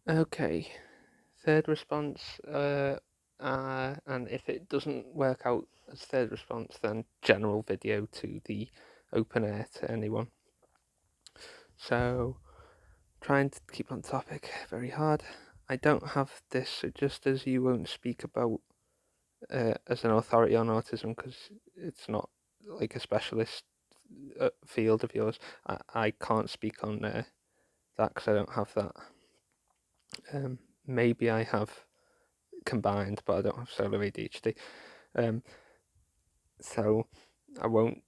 Okay, third response, and if it doesn't work out as third response, then general video to the open air to anyone. So, trying to keep on topic, very hard. I don't have this, so just as you won't speak about as an authority on autism because it's not like a specialist field of yours, I can't speak on that because I don't have that. Maybe I have combined, but I don't have solo ADHD. So I won't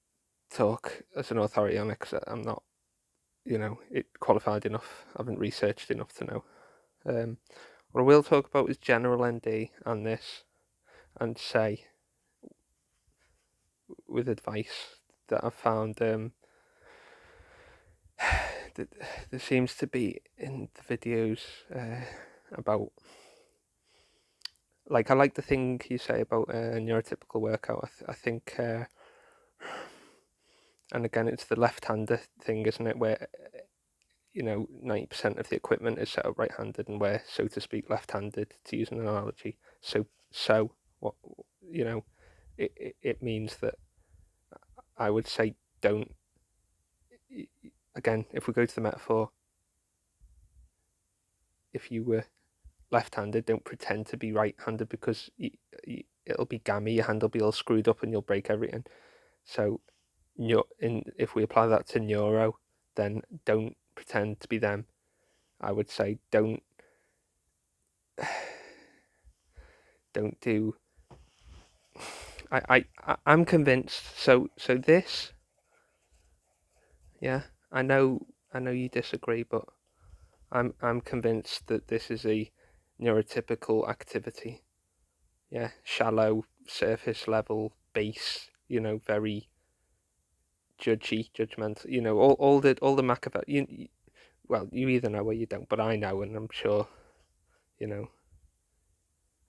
talk as an authority on it because I'm not, qualified enough. I haven't researched enough to know. What I will talk about is general ND and this, and say with advice that I've found that there seems to be in the videos about, like, I like the thing you say about neurotypical workout. I think, and again, it's the left-hander thing, isn't it? Where 90% of the equipment is set up right-handed, and we're, so to speak, left-handed, to use an analogy. So what it means that I would say don't. Again, if we go to the metaphor, if you were left-handed, don't pretend to be right-handed because it'll be gammy. Your hand will be all screwed up, and you'll break everything. So, if we apply that to neuro, then don't pretend to be them. I would say don't do. I'm convinced. So this, yeah, I know you disagree, but I'm convinced that this is a neurotypical activity. Yeah, shallow, surface level, base. Very judgmental. All the Machiavelli. Well, you either know or you don't, but I know, and I'm sure.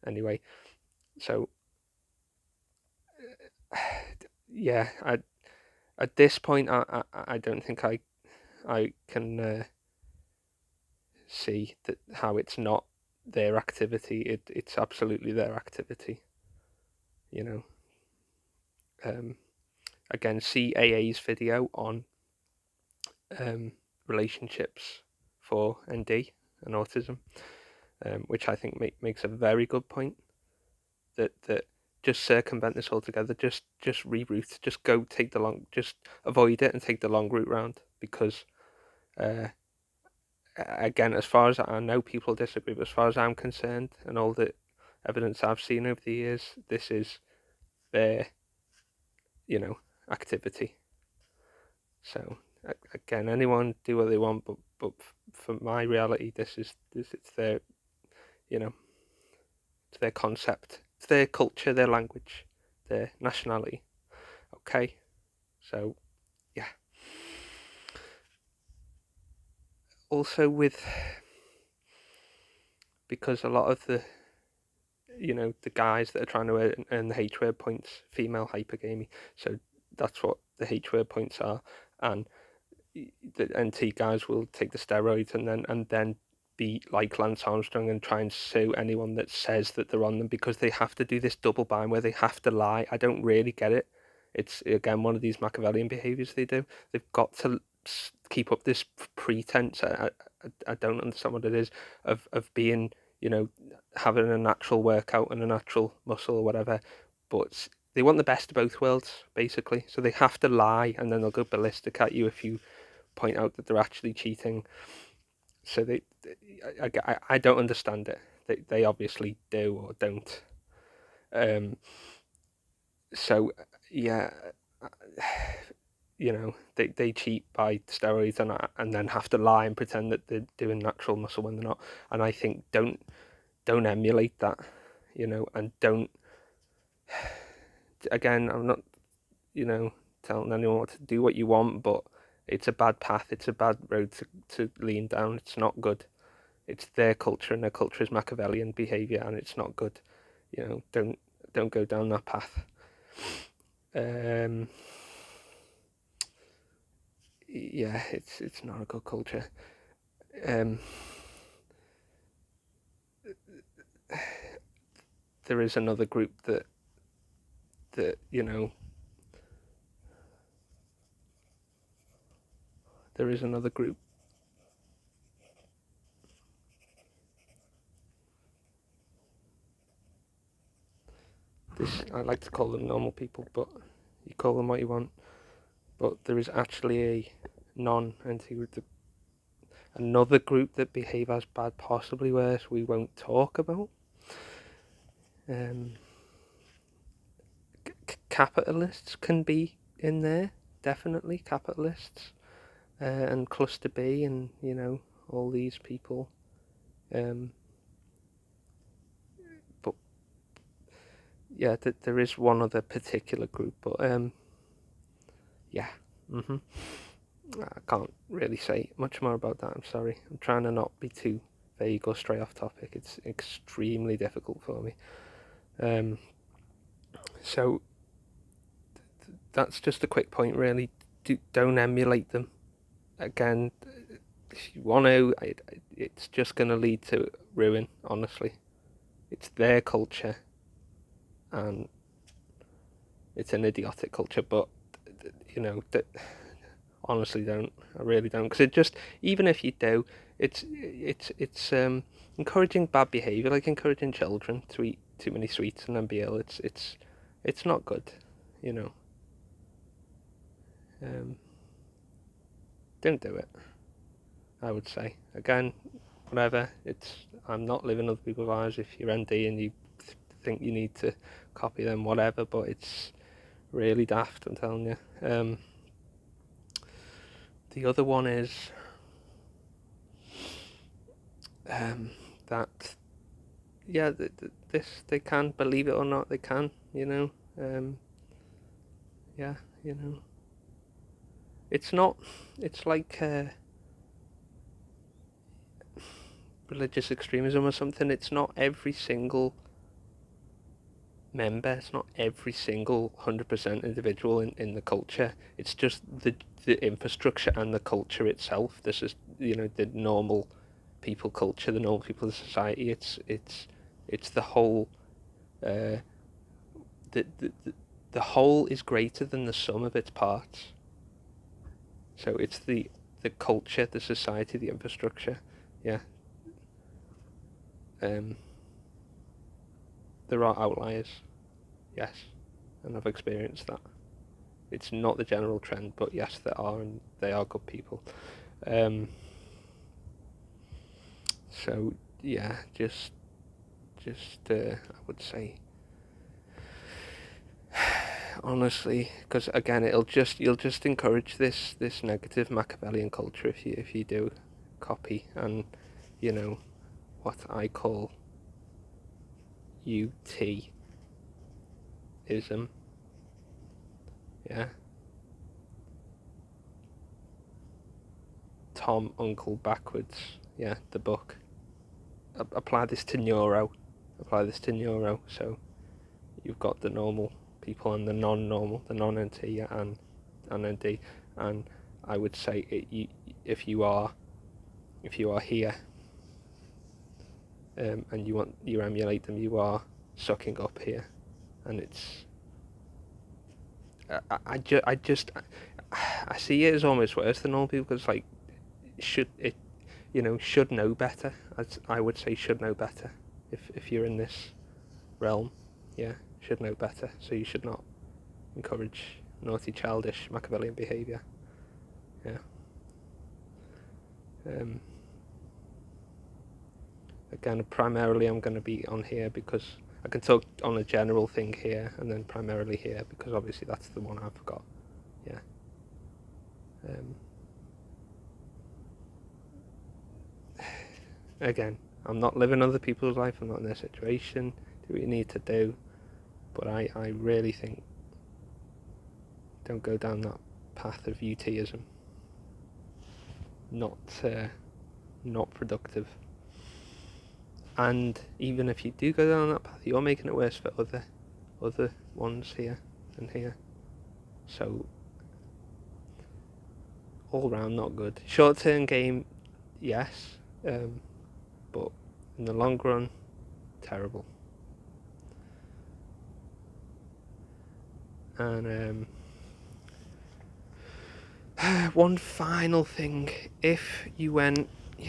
Anyway, so yeah, at this point, I don't think I can see that how it's not their activity. It's absolutely their activity. You know. Um, Again, see AA's video on relationships for ND and autism, which I think makes a very good point. That just circumvent this altogether. Just reroute. Just go take the long. Just avoid it and take the long route round because. Again, as far as I know, people disagree, but as far as I'm concerned, and all the evidence I've seen over the years, this is their, activity. So again, anyone do what they want, but for my reality, it's their, you know, it's their concept, it's their culture, their language, their nationality. Okay, so yeah. Also because a lot of the guys that are trying to earn the H word points, female hypergamy. So that's what the H word points are, and the NT guys will take the steroids and then be like Lance Armstrong and try and sue anyone that says that they're on them because they have to do this double bind where they have to lie. I don't really get it. It's again one of these Machiavellian behaviors they do. They've got to keep up this pretense. I don't understand what it is of being, having a natural workout and a natural muscle or whatever, but they want the best of both worlds basically. So they have to lie and then they'll go ballistic at you if you point out that they're actually cheating. So I don't understand it. They obviously do or don't. So yeah, they cheat by steroids and then have to lie and pretend that they're doing natural muscle when they're not. And I think don't emulate that, and don't. Again, I'm not, telling anyone what to do what you want, but it's a bad path. It's a bad road to lean down. It's not good. It's their culture, and their culture is Machiavellian behavior, and it's not good. Don't go down that path. Yeah, it's not a good culture. Um, there is another group that there is another group. I like to call them normal people, but you call them what you want. But there is actually a non-entity group, another group that behave as bad, possibly worse, we won't talk about. Capitalists can be in there, definitely, capitalists, and Cluster B, and all these people. But yeah, there is one other particular group, but yeah. I can't really say much more about that. I'm sorry. I'm trying to not be too vague or stray off topic. It's extremely difficult for me. So that's just a quick point, really. Don't emulate them. Again, if you want to, it's just going to lead to ruin, honestly. It's their culture, and it's an idiotic culture, but, honestly don't. I really don't. Because it just, even if you do, it's encouraging bad behaviour, like encouraging children to eat too many sweets and then be ill. It's not good, you know. Don't do it, I would say. Again, whatever, I'm not living other people's lives. If you're ND and you think you need to copy them, whatever, but it's really daft, I'm telling you. The other one is that, yeah, this, they can, believe it or not, they can, yeah, it's not, it's like religious extremism or something. It's not every single member, it's not every single 100% individual in the culture. It's just the infrastructure and the culture itself. This is, the normal people culture, the normal people of society. It's the whole. The whole is greater than the sum of its parts. So it's the culture, the society, the infrastructure. Yeah. There are outliers, yes, and I've experienced that. It's not the general trend, but yes, there are, and they are good people. So yeah, just I would say, honestly, because again, you'll just encourage this negative Machiavellian culture if you do copy, and what I call UT-ism, yeah. Tom Uncle Backwards, yeah, the book. Apply this to neuro. So you've got the normal people and the non-normal, the non-NT and ND, and I would say if you are here, and you emulate them, you are sucking up here, and it's I see it as almost worse than normal people, because like, should know better. I would say should know better if you're in this realm, yeah, should know better. So you should not encourage naughty, childish, Machiavellian behaviour. Yeah. Again, primarily I'm going to be on here because I can talk on a general thing here, and then primarily here because obviously that's the one I've got. Yeah. Again, I'm not living other people's life. I'm not in their situation. Do what you need to do, but I really think, don't go down that path of UTism. Not productive. And even if you do go down that path, you're making it worse for other ones here and here. So all round not good. Short term game, yes, but in the long run, terrible. And one final thing, if you went, if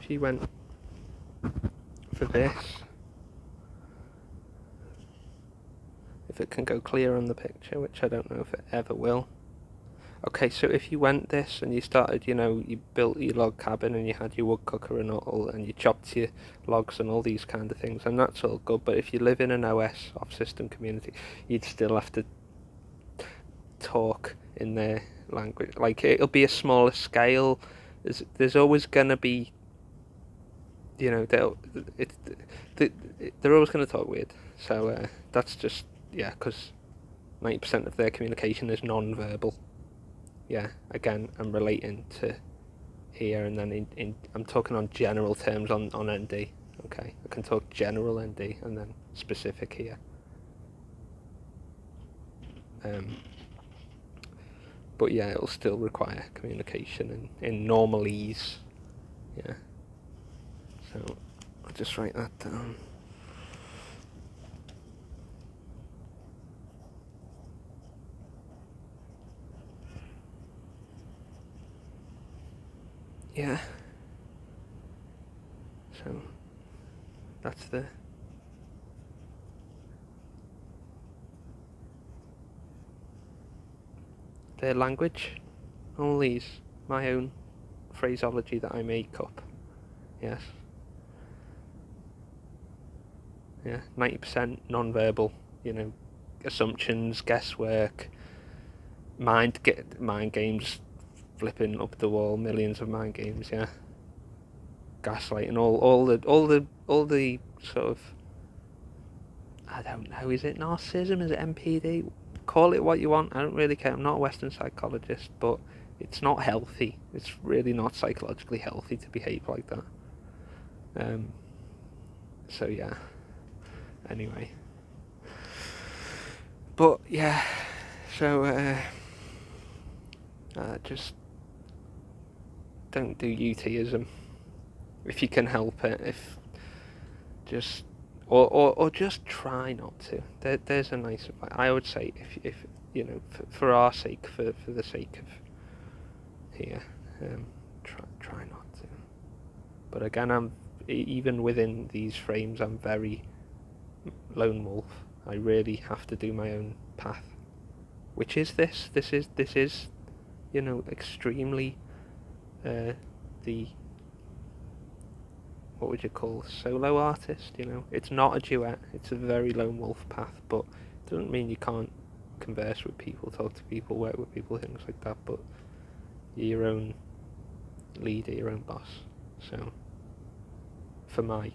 you went for this, if it can go clear on the picture, which I don't know if it ever will. Okay, so if you went this and you started, you built your log cabin and you had your wood cooker and all, and you chopped your logs and all these kind of things, and that's all good, but if you live in an OS, off-system community, you'd still have to talk in their language. Like, it'll be a smaller scale. There's always going to be, they're always going to talk weird. So that's just, yeah, because 90% of their communication is non-verbal. Yeah, again, I'm relating to here, and then I'm talking on general terms on ND. Okay, I can talk general ND and then specific here. But yeah, it'll still require communication in normalese. Yeah. So I'll just write that down. Yeah. So that's their language. All these, my own phraseology that I make up. Yes. Yeah. 90% non-verbal. Assumptions, guesswork, mind games, flipping up the wall, millions of mind games. Yeah. Gaslighting, all the sort of, I don't know, is it narcissism, is it NPD? Call it what you want, I don't really care. I'm not a Western psychologist, but it's not healthy. It's really not psychologically healthy to behave like that. So yeah, anyway. But yeah, so just don't do UTism if you can help it. If just or just try not to. There's a nice advice. I would say if for our sake, for the sake of here, try not to. But again, I'm even within these frames, I'm very lone wolf. I really have to do my own path, which is this. This is extremely the, what would you call, solo artist. It's not a duet. It's a very lone wolf path, but it doesn't mean you can't converse with people, talk to people, work with people, things like that. But you're your own leader, your own boss. So for my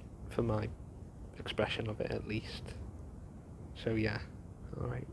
expression of it, at least. So yeah, all right.